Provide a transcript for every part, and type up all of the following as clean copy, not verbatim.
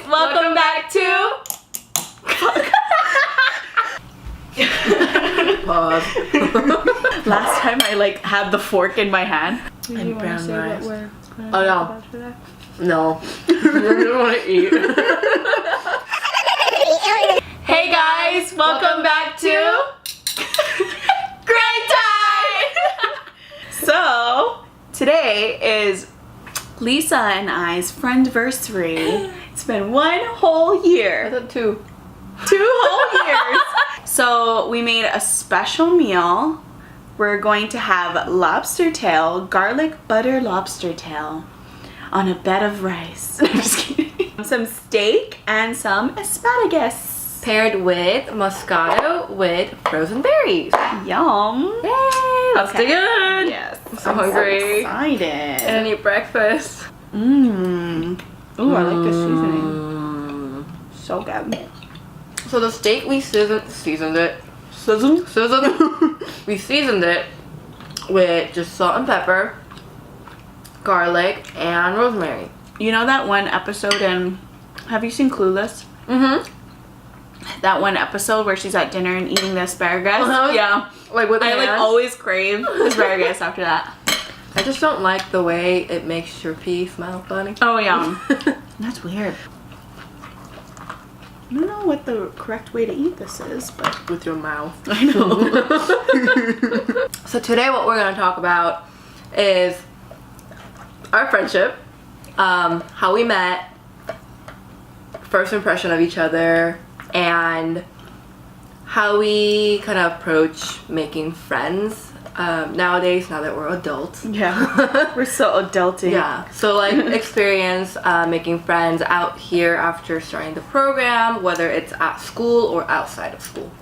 welcome back to... Pause. Last time I like had the fork in my hand. And brown rice. Oh no. No. I don't want to eat. Hey guys, welcome back to... Great Time! So, today is Lisa and I's friendversary. It's been one whole year. I thought 2. 2 whole years. So we made a special meal. We're going to have lobster tail, garlic butter lobster tail on a bed of rice. I'm just kidding. Some steak and some asparagus. Paired with Moscato with frozen berries. Yum. Yay! Let's do it. Yes. I'm so hungry. So excited. And I need breakfast. Mmm. Ooh, I like the seasoning. So good. So the steak we seasoned it. Seasoned? We seasoned it with just salt and pepper, garlic, and rosemary. You know that one episode in... Have you seen Clueless? Mm-hmm. That one episode where she's at dinner and eating the asparagus? Uh-huh. Yeah. Like with I like hands. always crave asparagus after that. I just don't like the way it makes your pee smell funny. Oh yeah. That's weird. I don't know what the correct way to eat this is, but... With your mouth. I know. So today what we're going to talk about is our friendship, how we met, first impression of each other, and how we kind of approach making friends nowadays, now that we're adults. Yeah. We're so adulting. Yeah, so like experience making friends out here after starting the program, whether it's at school or outside of school.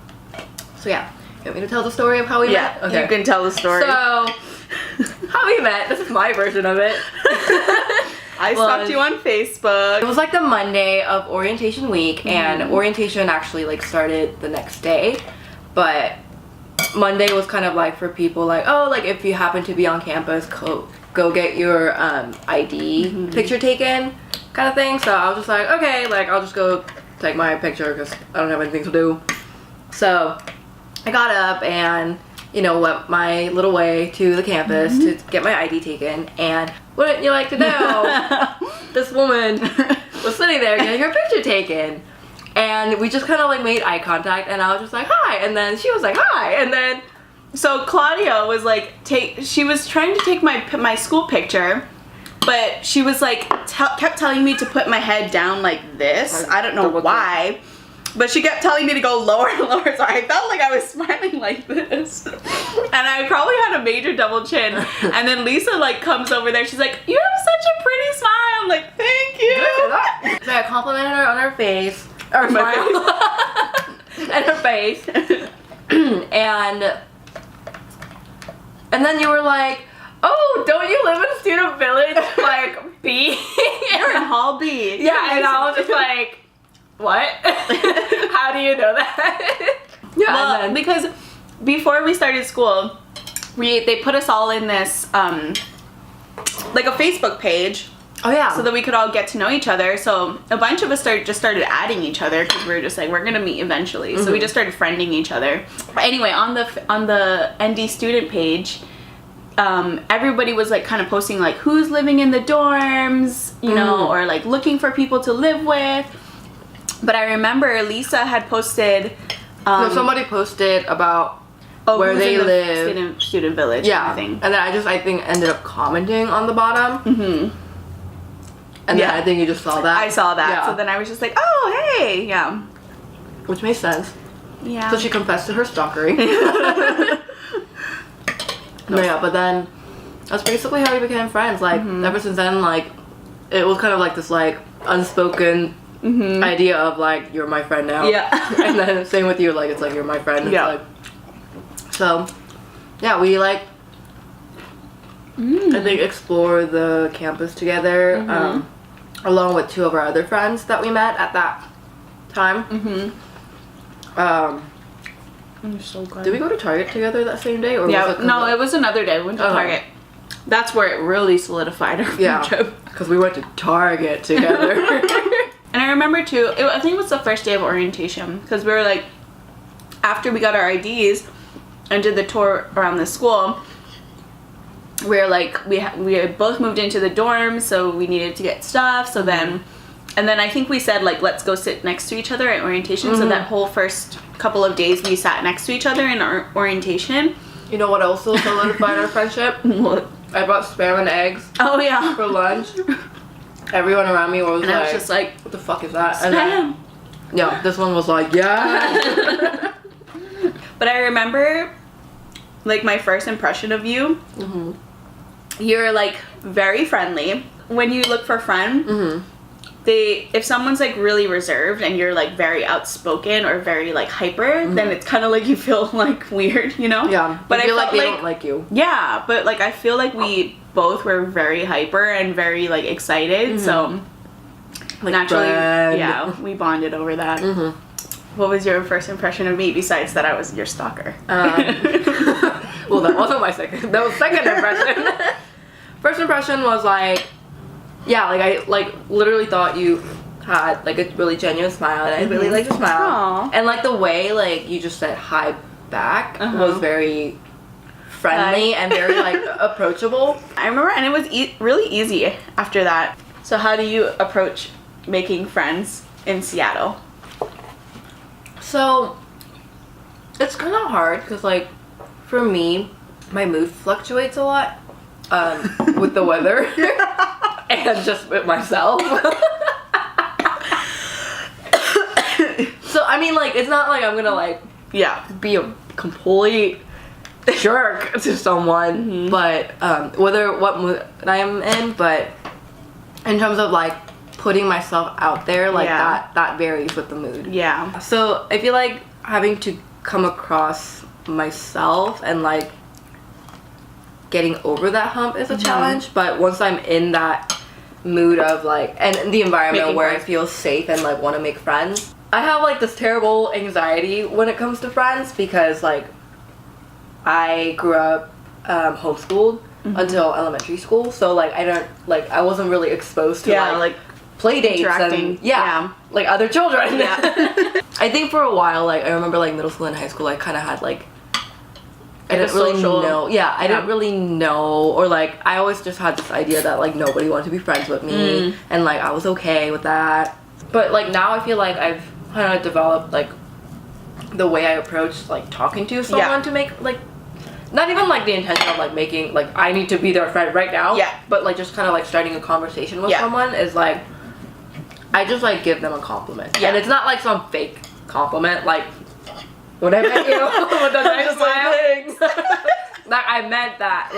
So yeah, you want me to tell the story of how we met? Yeah, you can tell the story. So, how we met, this is my version of it. I stalked you on Facebook. It was like the Monday of orientation week, and orientation actually like started the next day, but Monday was kind of like for people like, oh, like if you happen to be on campus, go get your ID picture taken kind of thing. So I was just like, okay, like I'll just go take my picture because I don't have anything to do. So I got up and, you know, went my little way to the campus to get my ID taken, and wouldn't you like to know, this woman was sitting there getting her picture taken. And we just kind of like made eye contact, and I was just like, hi, and then she was like, hi, and then... So Claudia was like, she was trying to take my school picture, but she was like, kept telling me to put my head down like this. I don't know why, but she kept telling me to go lower and lower, so I felt like I was smiling like this. And I probably had a major double chin. And then Lisa like comes over there, she's like, you have such a pretty smile. I'm like, thank you. So I complimented her on her face. Or smile. And her face. and then you were like, oh, don't you live in Student Village, like, B? You're in Hall B. Yeah, and I was just like, what? How do you know that? Yeah, well, because before we started school, they put us all in this, like a Facebook page. Oh yeah. So that we could all get to know each other. So a bunch of us started adding each other because we were just like, we're gonna meet eventually. So we just started friending each other. But anyway, on the ND student page, everybody was like kind of posting like who's living in the dorms, you know, or like looking for people to live with. But I remember Lisa had posted. No, somebody posted about where they live. Student village. Yeah. Thing. And then I think ended up commenting on the bottom. And then I think you just saw that. I saw that. Yeah. So then I was just like, oh, hey. Yeah. Which makes sense. Yeah. So she confessed to her stalkery. No, yeah, but then that's basically how we became friends. Like, ever since then, like, it was kind of like this, like, unspoken idea of, like, you're my friend now. Yeah. And then same with you, like, it's like, you're my friend. It's like, so, yeah, we, like, I think explore the campus together, along with 2 of our other friends that we met at that time. You're so good. Did we go to Target together that same day? Or Yeah, was it no, it was another day. We went to Target. That's where it really solidified our friendship. Because we went to Target together. And I remember too, I think it was the first day of orientation, because we were like, after we got our IDs and did the tour around the school, we were like, we had both moved into the dorms, so we needed to get stuff. So then, and then I think we said like, let's go sit next to each other at orientation. So that whole first couple of days we sat next to each other in our orientation. You know what also solidified our friendship? What? I brought spam and eggs. Oh yeah. For lunch. Everyone around me was and like, I was just like, what the fuck is that? spam. And then, yeah, this one was like, yeah. But I remember, like, my first impression of you. You're like very friendly. When you look for a friend, if someone's like really reserved and you're like very outspoken or very like hyper, then it's kind of like you feel like weird, you know? Yeah. But I feel I like felt they don't like you. Yeah, but like I feel like we both were very hyper and very like excited, so Like naturally, friend. yeah, we bonded over that. What was your first impression of me besides that I was your stalker? Well, that wasn't my second. That was second impression. First impression was like, yeah, like I like literally thought you had like a really genuine smile, and I really liked your smile. Aww. And like the way like you just said hi back was very friendly and very like approachable. I remember, and it was really easy after that. So how do you approach making friends in Seattle? So it's kind of hard because like for me, my mood fluctuates a lot with the weather and just with myself. So I mean, like it's not like I'm gonna like be a complete jerk to someone, but whether what mood I am in, but in terms of like putting myself out there, like that varies with the mood. Yeah. So I feel like having to come across myself and like getting over that hump is a challenge, but once I'm in that mood of like, and the environment Making where friends. I feel safe and like want to make friends, I have like this terrible anxiety when it comes to friends because like I grew up homeschooled until elementary school, so like I wasn't really exposed to like play dates and like other children. I think for a while, like I remember like middle school and high school, I kind of had like I didn't really know. I didn't really know, or like I always just had this idea that like nobody wanted to be friends with me, and like I was okay with that. But like now I feel like I've kind of developed like the way I approach like talking to someone to make like not even like the intention of like making like I need to be their friend right now. But like just kind of like starting a conversation with someone is like I just like give them a compliment, and it's not like some fake compliment like when I met you with the nice smile. Like I meant that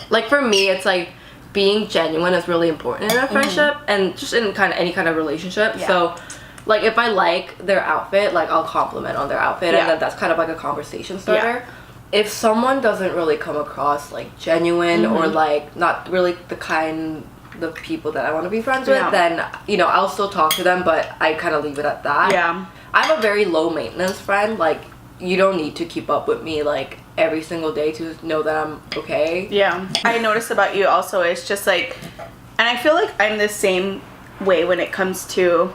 like for me it's like being genuine is really important in a friendship and just in kind of any kind of relationship. So like if I like their outfit, like I'll compliment on their outfit, and then that's kind of like a conversation starter. If someone doesn't really come across like genuine or like not really the kind of people that I want to be friends with, then you know I'll still talk to them, but I kind of leave it at that. I'm a very low maintenance friend. Like you don't need to keep up with me like every single day to know that I'm okay. I noticed about you also is just like, and I feel like I'm the same way when it comes to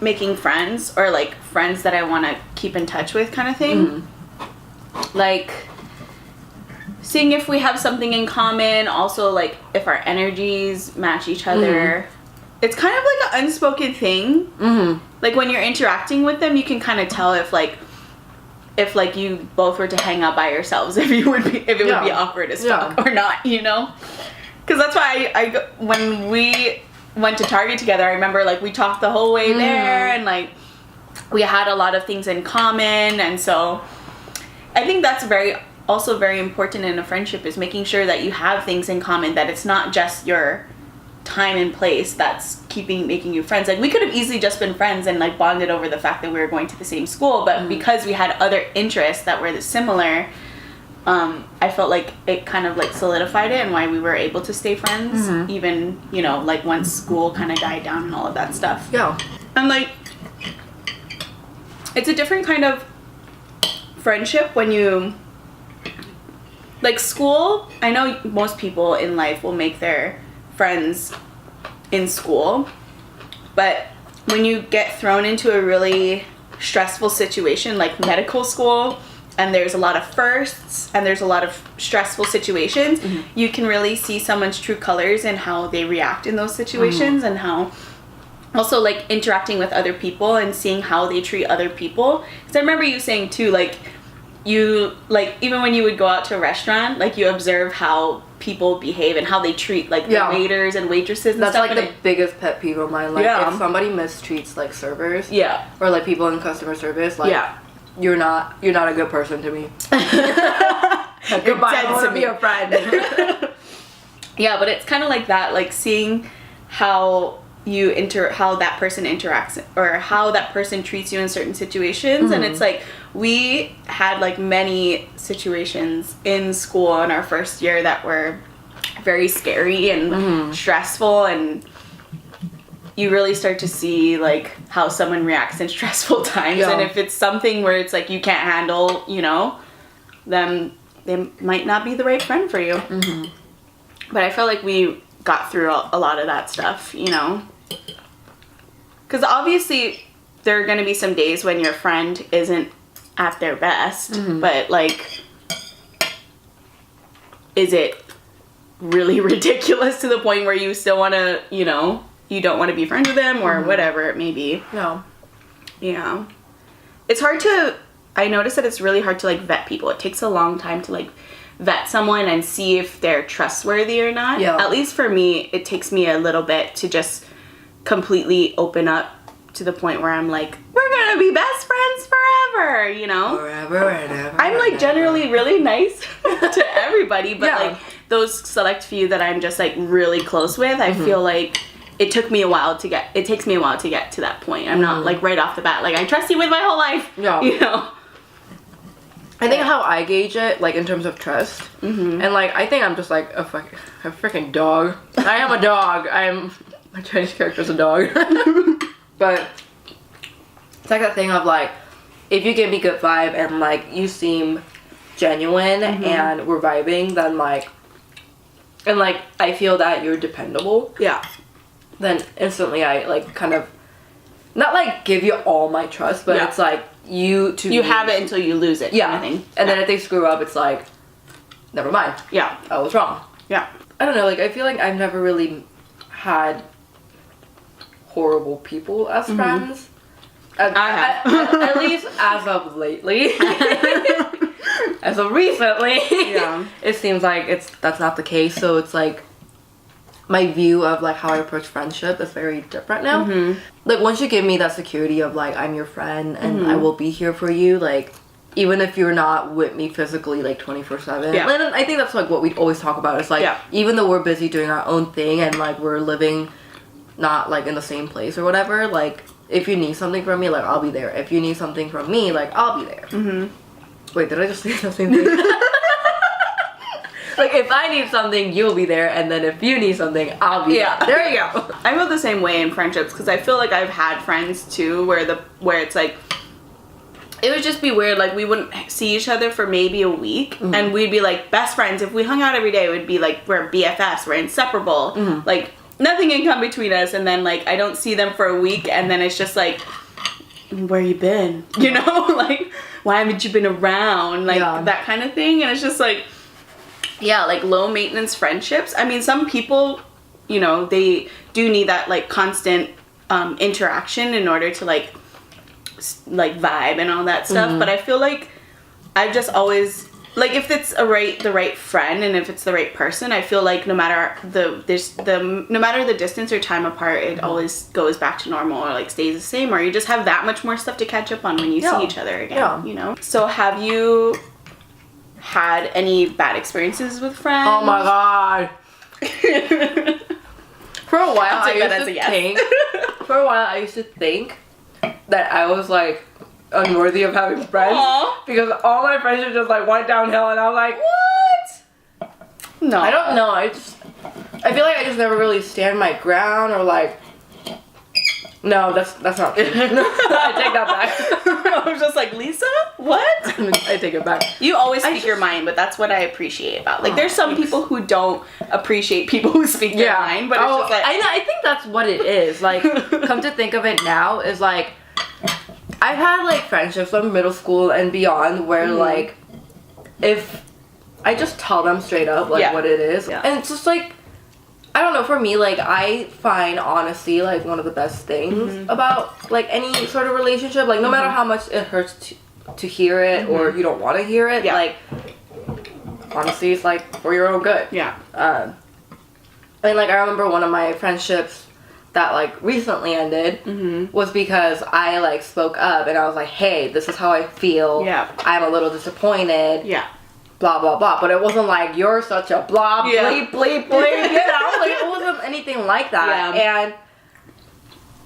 making friends or like friends that I want to keep in touch with kind of thing. Like seeing if we have something in common, also like if our energies match each other. It's kind of like an unspoken thing. Like when you're interacting with them, you can kind of tell if you both were to hang out by yourselves, if it would be awkward as fuck or not, you know? Because that's why I when we went to Target together, I remember like we talked the whole way there, and like we had a lot of things in common, and so I think that's also very important in a friendship, is making sure that you have things in common, that it's not just your time and place that's making you friends. Like we could have easily just been friends and like bonded over the fact that we were going to the same school, but because we had other interests that were similar, I felt like it kind of like solidified it and why we were able to stay friends, even, you know, like once school kind of died down and all of that stuff. And like it's a different kind of friendship when you like school. I know most people in life will make their friends in school, But when you get thrown into a really stressful situation like medical school, and there's a lot of firsts and there's a lot of stressful situations, you can really see someone's true colors and how they react in those situations, and how also like interacting with other people and seeing how they treat other people. Because I remember you saying too, like, you, like, even when you would go out to a restaurant, like, you observe how people behave and how they treat, like, the waiters and waitresses and that's stuff. like the biggest pet peeve of mine. Like, if somebody mistreats, like, servers, or like people in customer service, like, you're not a good person to me. Goodbye, I don't want to be a friend. Yeah, but it's kind of like that, like, seeing how how that person interacts, or how that person treats you in certain situations. And it's like, we had like many situations in school in our first year that were very scary and stressful, and you really start to see like how someone reacts in stressful times. And if it's something where it's like you can't handle, you know, then they might not be the right friend for you. But I feel like we got through a lot of that stuff, you know, because obviously there are going to be some days when your friend isn't at their best, but like, is it really ridiculous to the point where you still want to, you know, you don't want to be friends with them, or whatever it may be? No. Yeah. It's hard to, I notice that it's really hard to like vet people. It takes a long time to like vet someone and see if they're trustworthy or not. At least for me, it takes me a little bit to just completely open up to the point where I'm like, we're gonna be best friends forever, you know? Forever and ever. I'm like generally really nice to everybody, but like those select few that I'm just like really close with, I feel like it takes me a while to get to that point. I'm not like right off the bat, like, I trust you with my whole life, you know? I think how I gauge it, like, in terms of trust, and, like, I think I'm just, like, a freaking dog. I am a dog. My Chinese character is a dog. But it's like that thing of, like, if you give me good vibe and, like, you seem genuine and we're vibing, then, like, and, like, I feel that you're dependable. Then instantly I, like, kind of, not, like, give you all my trust, but it's, like, you have it until you lose it. Kind of thing. And then if they screw up, it's like, never mind. I was wrong. I don't know, like, I feel like I've never really had horrible people as friends. I have. At least as of lately. As of recently. It seems like that's not the case. So it's like, my view of like how I approach friendship is very different now. Like, once you give me that security of like, I'm your friend and I will be here for you, like, even if you're not with me physically like 24/7. And I think that's like what we always talk about. It's like, even though we're busy doing our own thing and like we're living not like in the same place or whatever, like, if you need something from me, like, I'll be there. If you need something from me, like, I'll be there. Wait, did I just say the same thing? Like, if I need something, you'll be there, and then if you need something, I'll be there. There you go. I feel the same way in friendships, because I feel like I've had friends too where it's like, it would just be weird, like, we wouldn't see each other for maybe a week, and we'd be like best friends. If we hung out every day, it would be like, we're BFFs, we're inseparable, like, nothing can come between us. And then like, I don't see them for a week, and then it's just like, where you been? You know, like, why haven't you been around? Like, that kind of thing. And it's just like, like, low maintenance friendships. I mean, some people, you know, they do need that like constant interaction in order to like vibe and all that stuff. But I feel like I've just always, like, if it's the right friend and if it's the right person, I feel like no matter the distance or time apart, it always goes back to normal, or like stays the same, or you just have that much more stuff to catch up on when you see each other again. You know. So have you had any bad experiences with friends? Oh my god. For a while, I used to think that I was like unworthy of having friends. Because all my friendships just like went downhill, and I was like, what? No, I don't know. I feel like I just never really stand my ground, or like, No, that's not true. I take that back. I was just like, Lisa, what? I take it back. You always speak your mind, but that's what I appreciate about. Like, there's some people who don't appreciate people who speak their mind, but it's just like, I think that's what it is. Like, come to think of it now, is like, I've had like friendships from middle school and beyond where like, if I just tell them straight up like what it is, and it's just like, I don't know, for me, like, I find honesty, like, one of the best things about, like, any sort of relationship. Like, no matter how much it hurts to hear it or you don't want to hear it, like, honesty is, like, for your own good. Yeah. And, like, I remember one of my friendships that, like, recently ended was because I, like, spoke up and I was like, hey, this is how I feel. Yeah. I'm a little disappointed. Yeah. Blah blah blah, but it wasn't like you're such a blah bleep bleep bleep, you know, like it wasn't anything like that. And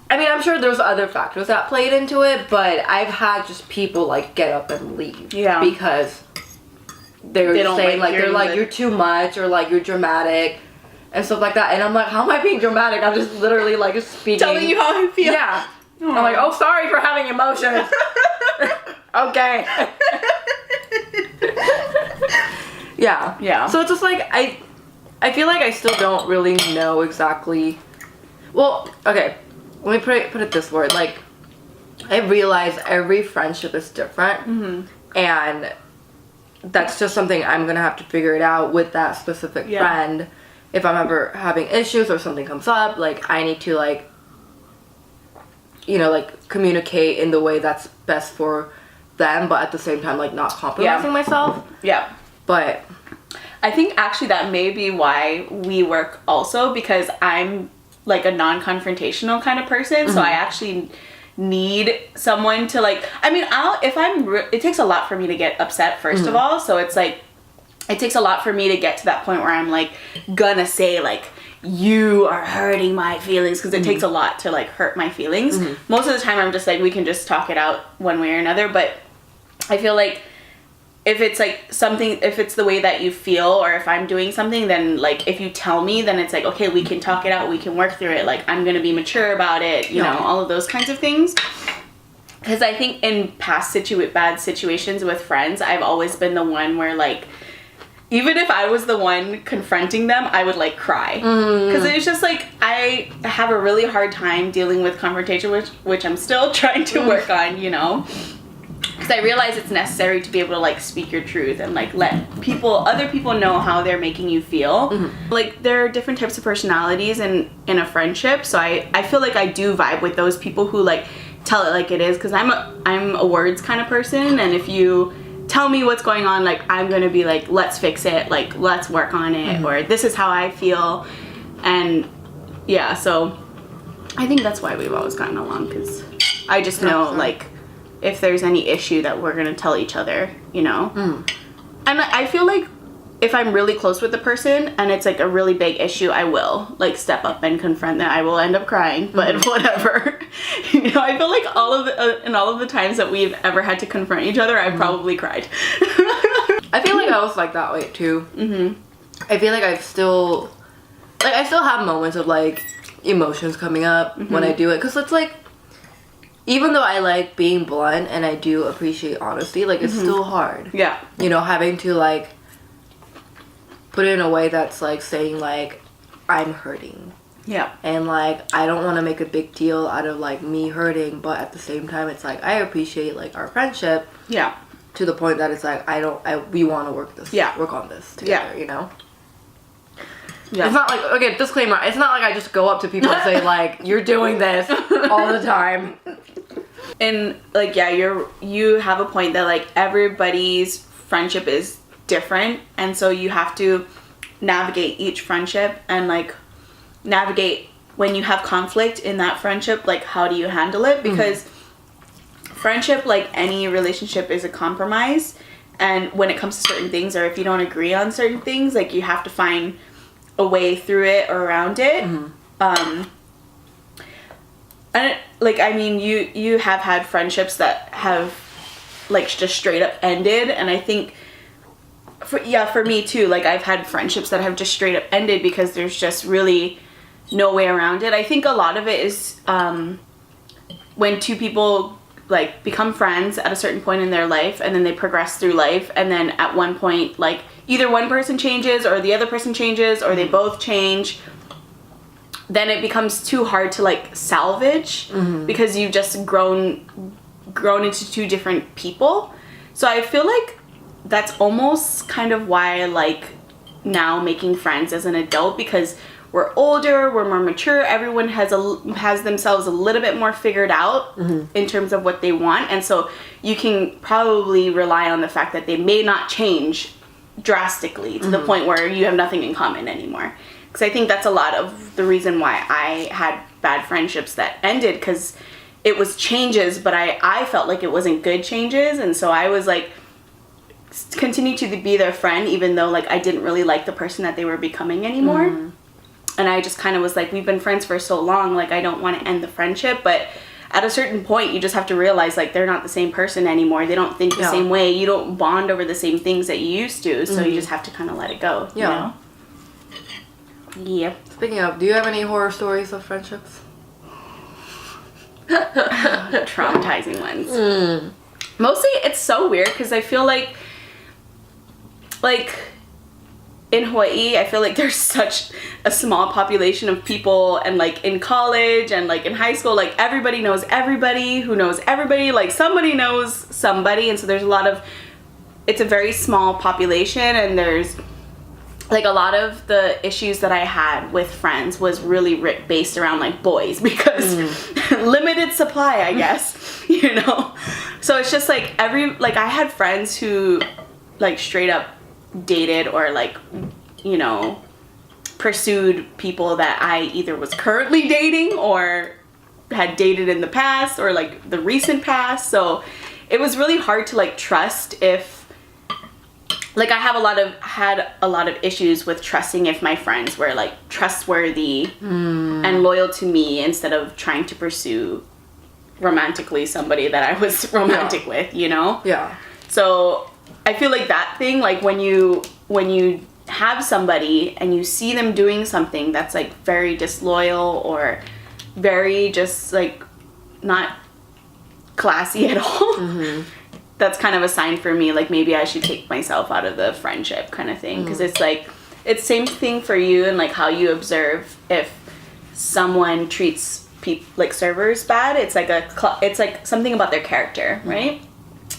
I mean, I'm sure there's other factors that played into it, but I've had just people like get up and leave, because they're saying like they're like you're too much or like you're dramatic and stuff like that, and I'm like, how am I being dramatic? I'm just literally like speaking, telling you how I feel. Yeah. Aww. I'm like, oh, sorry for having emotions. Okay. Yeah. So it's just like, I feel like I still don't really know exactly. Well, okay. Let me put it this way. Like, I realize every friendship is different. And that's just something I'm going to have to figure it out with that specific friend. If I'm ever having issues or something comes up, like, I need to, like, you know, like, communicate in the way that's best for them, but at the same time, like, not compromising myself. Yeah. But I think actually that may be why we work also, because I'm like a non-confrontational kind of person. So I actually need someone to like, I mean, it takes a lot for me to get upset first of all. So it's like, it takes a lot for me to get to that point where I'm like gonna say like, you are hurting my feelings, because it takes a lot to like hurt my feelings. Most of the time I'm just like, we can just talk it out one way or another. But I feel like if it's like something, if it's the way that you feel, or if I'm doing something, then like if you tell me, then it's like, okay, we can talk it out, we can work through it, like I'm gonna be mature about it, you know, all of those kinds of things. Because I think in past bad situations with friends, I've always been the one where like, even if I was the one confronting them, I would like cry. Because it's just like, I have a really hard time dealing with confrontation, which I'm still trying to work on, you know. Because I realize it's necessary to be able to like speak your truth and like let other people know how they're making you feel. Like there are different types of personalities in a friendship, so I feel like I do vibe with those people who like tell it like it is, because I'm a words kind of person, and if you tell me what's going on, like I'm gonna be like, let's fix it, like let's work on it, or this is how I feel. And yeah, so I think that's why we've always gotten along, because I just know like if there's any issue that we're gonna tell each other, you know. And I feel like if I'm really close with the person and it's like a really big issue, I will like step up and confront them. I will end up crying, but whatever. You know, I feel like all of the times that we've ever had to confront each other, I've probably cried. I feel like I was like that way too. I feel like I still have moments of like emotions coming up when I do it, because it's like, even though I like being blunt and I do appreciate honesty, like it's still hard. Yeah. You know, having to like put it in a way that's like saying like, I'm hurting. Yeah. And like, I don't want to make a big deal out of like me hurting, but at the same time it's like, I appreciate like our friendship. Yeah. To the point that it's like, we want to work on this together, you know? Yeah. It's not like, okay, disclaimer, it's not like I just go up to people and say like, you're doing this all the time. And like, yeah, you have a point that like everybody's friendship is different, and so you have to navigate each friendship and like navigate when you have conflict in that friendship, like how do you handle it? Because friendship, like any relationship, is a compromise, and when it comes to certain things, or if you don't agree on certain things, like you have to find a way through it or around it. And like, I mean, you have had friendships that have like just straight up ended, and I think for me too, like I've had friendships that have just straight up ended because there's just really no way around it. I think a lot of it is when two people like become friends at a certain point in their life, and then they progress through life, and then at one point like either one person changes or the other person changes or they both change, then it becomes too hard to like salvage because you've just grown into two different people. So I feel like that's almost kind of why I like now making friends as an adult, because we're older, we're more mature, everyone has themselves a little bit more figured out in terms of what they want, and so you can probably rely on the fact that they may not change drastically to the point where you have nothing in common anymore. Because I think that's a lot of the reason why I had bad friendships that ended, because it was changes, but I felt like it wasn't good changes, and so I was like continue to be their friend even though like I didn't really like the person that they were becoming anymore. And I just kind of was like, we've been friends for so long, like I don't want to end the friendship, but at a certain point you just have to realize like they're not the same person anymore, they don't think the same way, you don't bond over the same things that you used to, so you just have to kind of let it go, you know? Yeah. Speaking of, do you have any horror stories of friendships? Traumatizing ones. Mostly it's so weird because I feel like in Hawaii, I feel like there's such a small population of people, and like in college and like in high school, like everybody knows everybody who knows everybody, like somebody knows somebody, and so there's it's a very small population, and there's like a lot of the issues that I had with friends was really based around like boys, because limited supply, I guess, you know? So it's just like I had friends who like straight up dated or like, you know, pursued people that I either was currently dating or had dated in the past or like the recent past. So it was really hard to like trust if like I had a lot of issues with trusting if my friends were like trustworthy and loyal to me instead of trying to pursue romantically somebody that I was romantic with, you know? Yeah. So I feel like that thing, like when you have somebody and you see them doing something that's like very disloyal or very just like not classy at all, that's kind of a sign for me, like maybe I should take myself out of the friendship kind of thing. Because it's like, it's same thing for you and like how you observe if someone treats like servers bad. It's like it's like something about their character, right?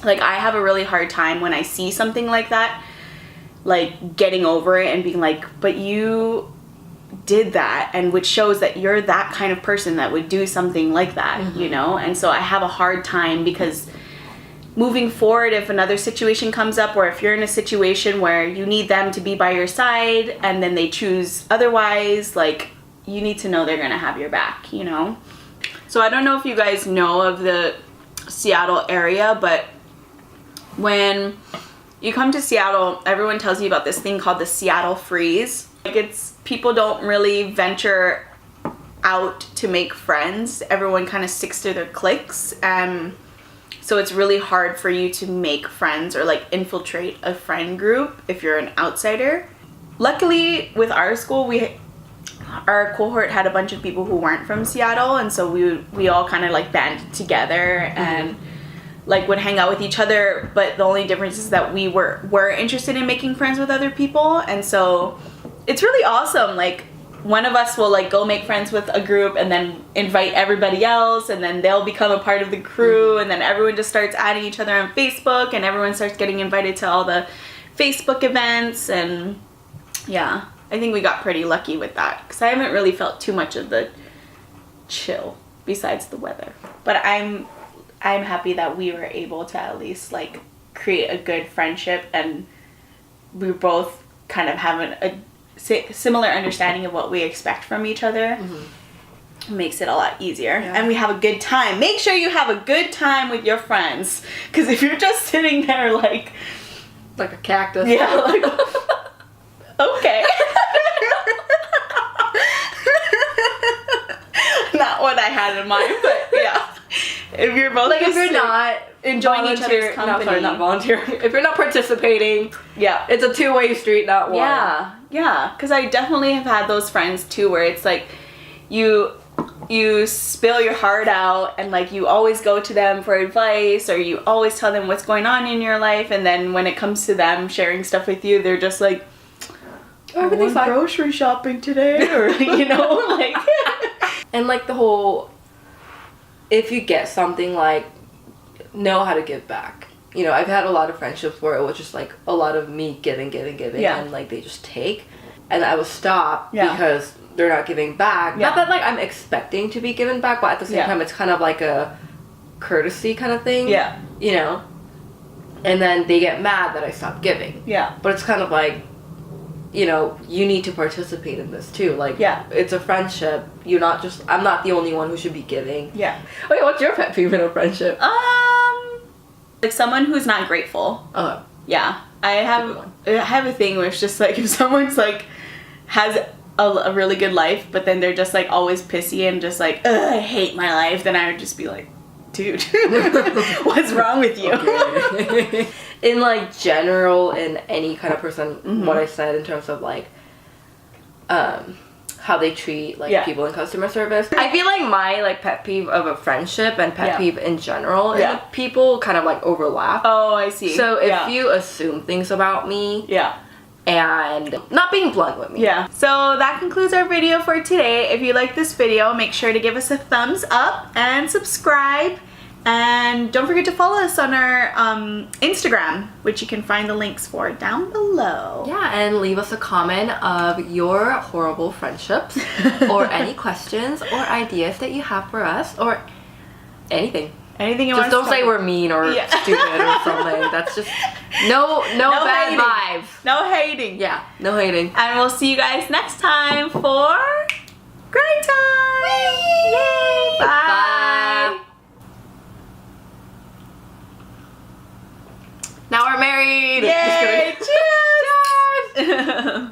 Like I have a really hard time when I see something like that, like getting over it and being like, but you did that, and which shows that you're that kind of person that would do something like that, you know? And so I have a hard time, because moving forward, if another situation comes up, or if you're in a situation where you need them to be by your side and then they choose otherwise, like you need to know they're gonna have your back, you know? So I don't know if you guys know of the Seattle area, but when you come to Seattle, everyone tells you about this thing called the Seattle freeze. Like people don't really venture out to make friends. Everyone kind of sticks to their cliques, and so it's really hard for you to make friends or like infiltrate a friend group if you're an outsider. Luckily with our school, our cohort had a bunch of people who weren't from Seattle, and so we all kind of like banded together and like would hang out with each other, but the only difference is that we were interested in making friends with other people, and so it's really awesome. Like one of us will like go make friends with a group and then invite everybody else, and then they'll become a part of the crew, and then everyone just starts adding each other on Facebook, and everyone starts getting invited to all the Facebook events, and yeah, I think we got pretty lucky with that, because I haven't really felt too much of the chill besides the weather. But I'm happy that we were able to at least like create a good friendship, and we both kind of have a similar understanding of what we expect from each other. It makes it a lot easier, and we have a good time. Make sure you have a good time with your friends, because if you're just sitting there like a cactus, yeah, like okay. Not what I had in mind, but yeah. If you're both like, if you're not enjoying each other's company, no, sorry, not volunteering. If you're not participating, yeah, it's a two-way street, not one. Yeah, because I definitely have had those friends too, where it's like you you spill your heart out and like you always go to them for advice or you always tell them what's going on in your life, and then when it comes to them sharing stuff with you, they're just like, everything's I went fine. grocery shopping today, or you know, like. And like the whole, if you get something, like, know how to give back. You know, I've had a lot of friendships where it was just like a lot of me giving, Yeah. and like they just take, and I would stop Yeah. because they're not giving back. Yeah. Not that like I'm expecting to be given back, but at the same Yeah. time it's kind of like a courtesy kind of thing. Yeah. You know? And then they get mad that I stop giving. Yeah. But it's kind of like, you know, you need to participate in this too. Like, Yeah. it's a friendship. You're not just, I'm not the only one who should be giving. Yeah. Wait, what's your pet peeve in a friendship? Like someone who's not grateful. Oh, Yeah, I good one. have a thing where it's just like if someone's like has a really good life, but then they're just like always pissy and just like, ugh, I hate my life, then I would just be like, dude, what's wrong with you? okay. In like general, in any kind of person, what I said in terms of like, how they treat like Yeah. people in customer service. I feel like my like pet peeve of a friendship and pet Yeah. peeve in general is Yeah. that people kind of like overlap. Oh, I see. So if yeah. you assume things about me Yeah. and not being blunt with me. Yeah. So that concludes our video for today. If you like this video, make sure to give us a thumbs up and subscribe. And don't forget to follow us on our Instagram, which you can find the links for down below. Yeah, and leave us a comment of your horrible friendships or any questions or ideas that you have for us or anything. Anything you Just want don't to say we're mean or Yeah. stupid or something. That's just no bad hating. vibes. No hating. Yeah, no hating. And we'll see you guys next time for Grind Time. Yay! Bye. Bye. Now we're married. Just Yay! kidding. Cheers! Cheers!